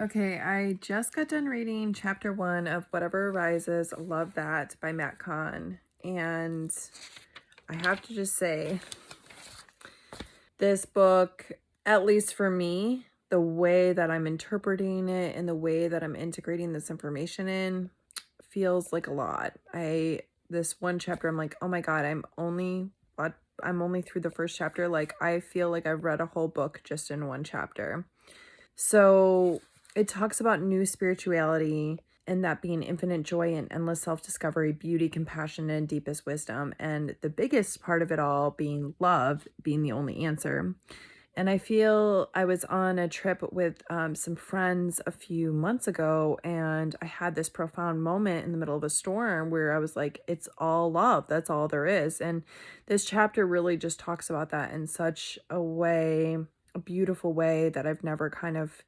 Okay, I just got done reading chapter 1 of Whatever Arises, Love That by Matt Kahn. And I have to just say, this book, at least for me, the way that I'm interpreting it and the way that I'm integrating this information in feels like a lot. This one chapter, I'm like, oh my God, I'm only through the first chapter. Like, I feel like I've read a whole book just in one chapter. So it talks about new spirituality and that being infinite joy and endless self-discovery, beauty, compassion, and deepest wisdom. And the biggest part of it all being love, being the only answer. And I feel I was on a trip with some friends a few months ago, and I had this profound moment in the middle of a storm where I was like, it's all love. That's all there is. And this chapter really just talks about that in such a way, a beautiful way that I've never kind of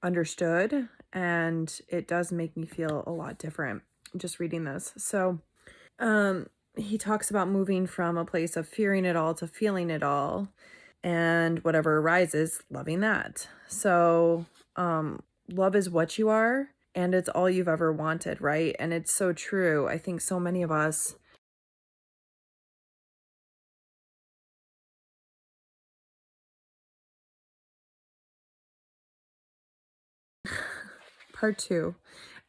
understood. And it does make me feel a lot different just reading this. So, he talks about moving from a place of fearing it all to feeling it all, and whatever arises, loving that. So, love is what you are, and it's all you've ever wanted, right? And it's so true. I think so many of us, part two,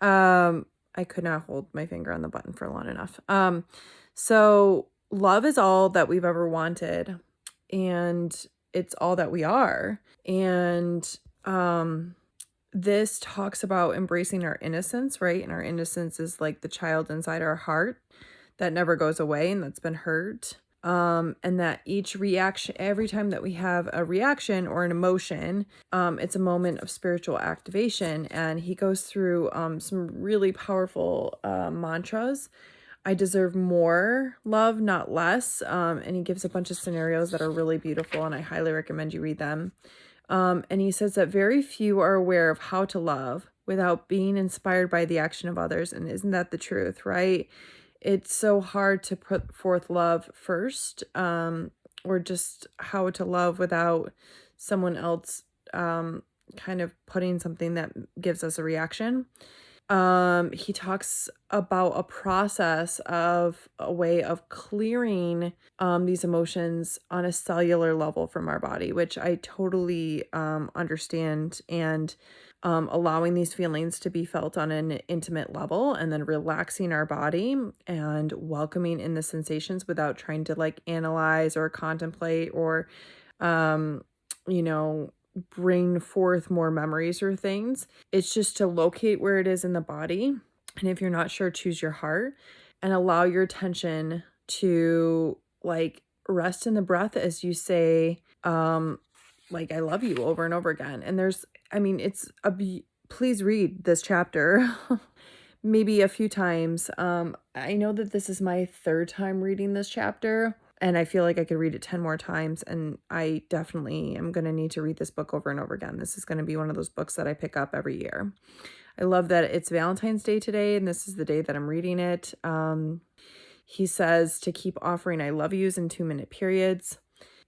I could not hold my finger on the button for long enough. So love is all that we've ever wanted, and it's all that we are. And, this talks about embracing our innocence, right? And our innocence is like the child inside our heart that never goes away and that's been hurt. And that each reaction, every time that we have a reaction or an emotion, it's a moment of spiritual activation. And he goes through some really powerful mantras. I deserve more love, not less. And he gives a bunch of scenarios that are really beautiful, and I highly recommend you read them. And he says that very few are aware of how to love without being inspired by the action of others. And isn't that the truth, right? It's so hard to put forth love first, or just how to love without someone else kind of putting something that gives us a reaction. He talks about a process of a way of clearing these emotions on a cellular level from our body, which I totally understand, and allowing these feelings to be felt on an intimate level, and then relaxing our body and welcoming in the sensations without trying to like analyze or contemplate or um you know bring forth more memories or things. It's just to locate where it is in the body. And if you're not sure, choose your heart and allow your attention to like rest in the breath as you say, like, I love you over and over again. And I mean, please read this chapter maybe a few times. I know that this is my third time reading this chapter, and I feel like I could read it 10 more times, and I definitely am going to need to read this book over and over again. This is going to be one of those books that I pick up every year. I love that it's Valentine's Day today, and this is the day that I'm reading it. He says to keep offering I love yous in 2-minute periods,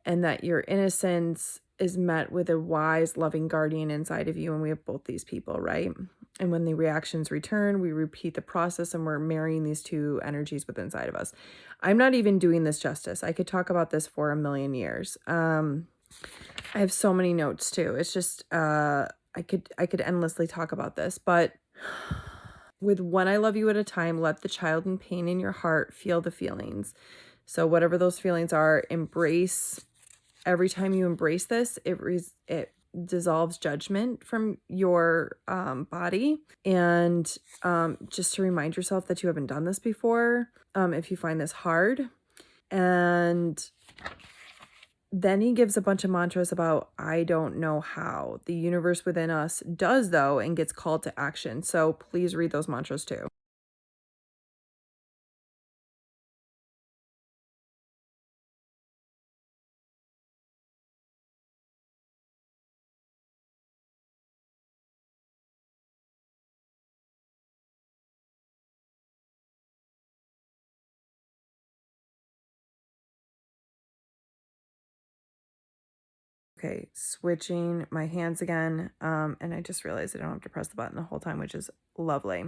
and that your innocence is met with a wise, loving guardian inside of you. And we have both these people, right? And when the reactions return, we repeat the process, and we're marrying these two energies within inside of us. I'm not even doing this justice. I could talk about this for a million years. I have so many notes too. It's just I could endlessly talk about this, but with one I love you at a time, let the child in pain in your heart feel the feelings. So whatever those feelings are, embrace. Every time you embrace this, it dissolves judgment from your body. And just to remind yourself that you haven't done this before, if you find this hard. And then he gives a bunch of mantras about I don't know how. The universe within us does, though, and gets called to action. So please read those mantras too. Okay, switching my hands again. And I just realized I don't have to press the button the whole time, which is lovely.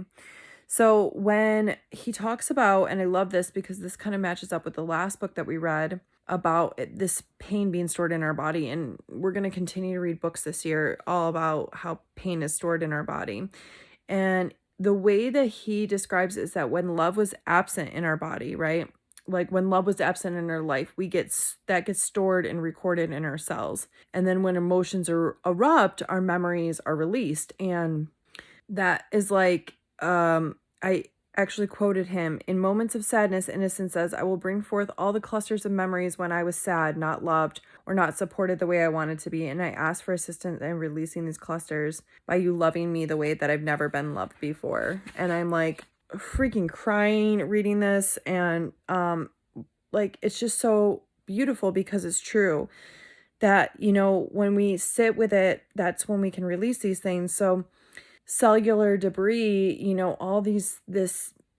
So when he talks about, and I love this because this kind of matches up with the last book that we read about this pain being stored in our body. And we're going to continue to read books this year all about how pain is stored in our body. And the way that he describes it is that when love was absent in our body, right? Like when love was absent in our life, that gets stored and recorded in our cells. And then when emotions erupt, our memories are released. And that is like, I actually quoted him, "In moments of sadness, innocence says, I will bring forth all the clusters of memories when I was sad, not loved, or not supported the way I wanted to be. And I ask for assistance in releasing these clusters by you loving me the way that I've never been loved before." And I'm like freaking crying reading this. And like, it's just so beautiful because it's true that, when we sit with it, that's when we can release these things. So cellular debris, all this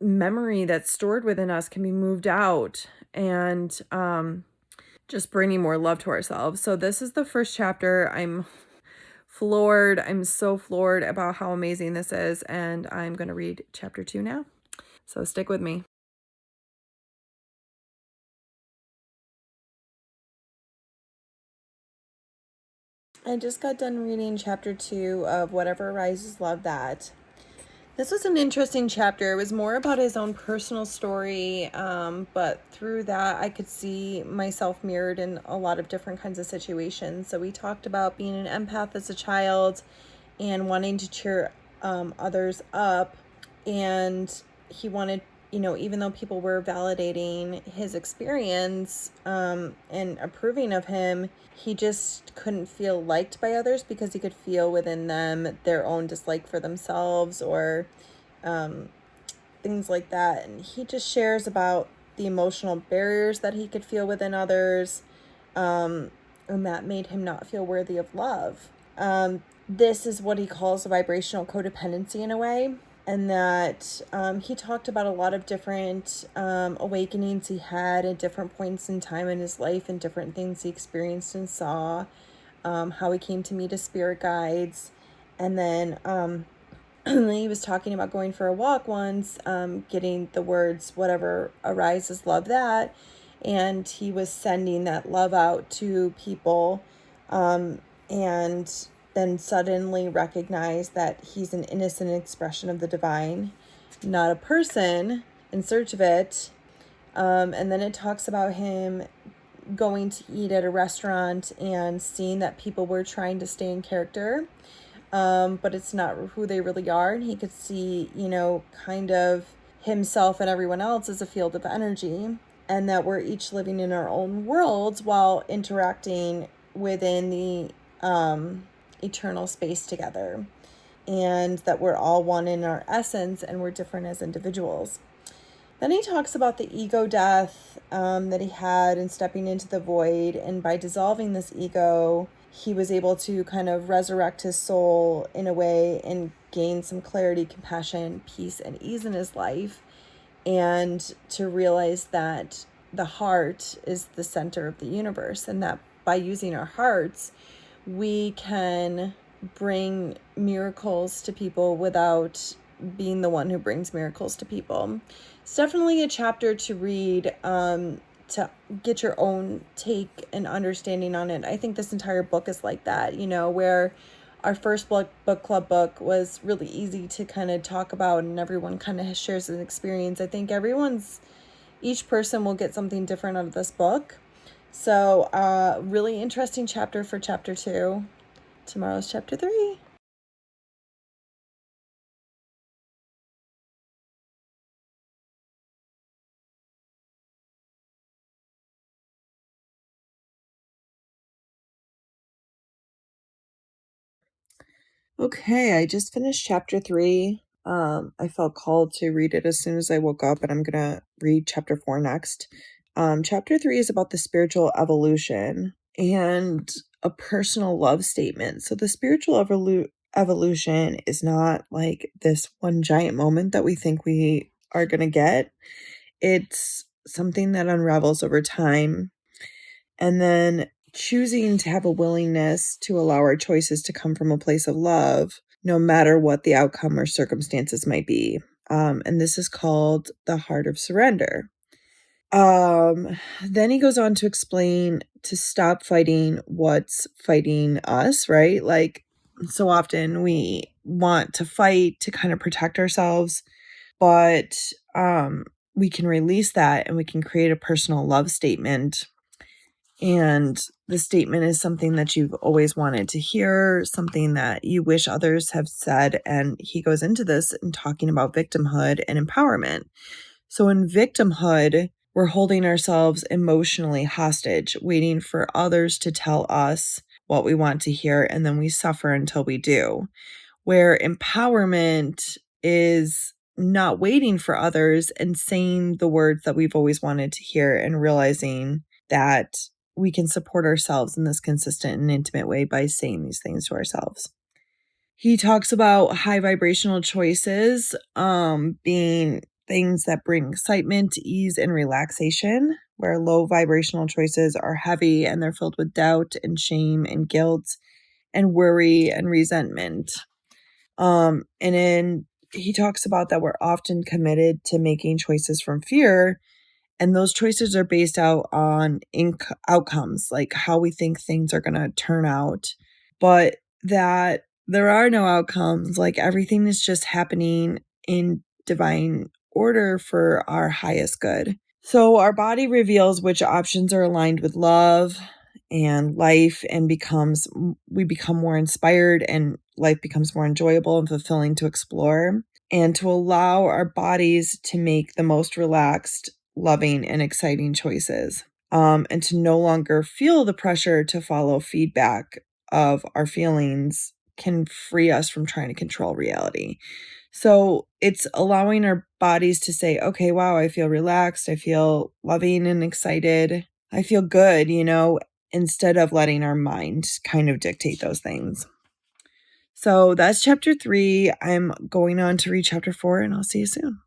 memory that's stored within us can be moved out, and just bringing more love to ourselves. So this is the first chapter. I'm floored. I'm so floored about how amazing this is, and I'm going to read chapter 2 now. So stick with me. I just got done reading chapter 2 of Whatever Arises, Love That. This was an interesting chapter. It was more about his own personal story, but through that, I could see myself mirrored in a lot of different kinds of situations. So we talked about being an empath as a child and wanting to cheer others up. And he wanted, even though people were validating his experience and approving of him, he just couldn't feel liked by others because he could feel within them their own dislike for themselves or things like that. And he just shares about the emotional barriers that he could feel within others, and that made him not feel worthy of love. This is what he calls a vibrational codependency in a way. And that he talked about a lot of different awakenings he had at different points in time in his life and different things he experienced and saw, how he came to meet his spirit guides. And then he was talking about going for a walk once, getting the words, "Whatever arises, love that." And he was sending that love out to people, and then suddenly recognized that he's an innocent expression of the divine, not a person in search of it. And then it talks about him going to eat at a restaurant and seeing that people were trying to stay in character, but it's not who they really are. And he could see, kind of himself and everyone else as a field of energy, and that we're each living in our own worlds while interacting within the eternal space together, and that we're all one in our essence and we're different as individuals. Then he talks about the ego death that he had and stepping into the void, and by dissolving this ego, he was able to kind of resurrect his soul in a way and gain some clarity, compassion, peace, and ease in his life, and to realize that the heart is the center of the universe, and that by using our hearts, we can bring miracles to people without being the one who brings miracles to people. It's definitely a chapter to read, to get your own take and understanding on it. I think this entire book is like that, where our first book club book was really easy to kind of talk about and everyone kind of shares an experience. I think each person will get something different out of this book. So really interesting chapter for chapter 2. Tomorrow's chapter 3. Okay, I just finished chapter 3. I felt called to read it as soon as I woke up, and I'm gonna read chapter 4 next. Chapter 3 is about the spiritual evolution and a personal love statement. So the spiritual evolution is not like this one giant moment that we think we are gonna get. It's something that unravels over time. And then choosing to have a willingness to allow our choices to come from a place of love, no matter what the outcome or circumstances might be. And this is called the heart of surrender. Then he goes on to explain to stop fighting what's fighting us, right? Like, so often we want to fight to kind of protect ourselves, but we can release that and we can create a personal love statement. And the statement is something that you've always wanted to hear, something that you wish others have said. And he goes into this in talking about victimhood and empowerment. So in victimhood, we're holding ourselves emotionally hostage, waiting for others to tell us what we want to hear, and then we suffer until we do. Where empowerment is not waiting for others and saying the words that we've always wanted to hear and realizing that we can support ourselves in this consistent and intimate way by saying these things to ourselves. He talks about high vibrational choices being things that bring excitement, ease, and relaxation, where low vibrational choices are heavy and they're filled with doubt and shame and guilt and worry and resentment. And then he talks about that we're often committed to making choices from fear, and those choices are based out on outcomes, like how we think things are going to turn out, but that there are no outcomes. Like everything is just happening in divine order for our highest good. So our body reveals which options are aligned with love and life, and we become more inspired, and life becomes more enjoyable and fulfilling to explore, and to allow our bodies to make the most relaxed, loving, and exciting choices, and to no longer feel the pressure to follow feedback of our feelings can free us from trying to control reality. So it's allowing our bodies to say, okay, wow, I feel relaxed. I feel loving and excited. I feel good, instead of letting our mind kind of dictate those things. So that's chapter 3. I'm going on to read chapter 4, and I'll see you soon.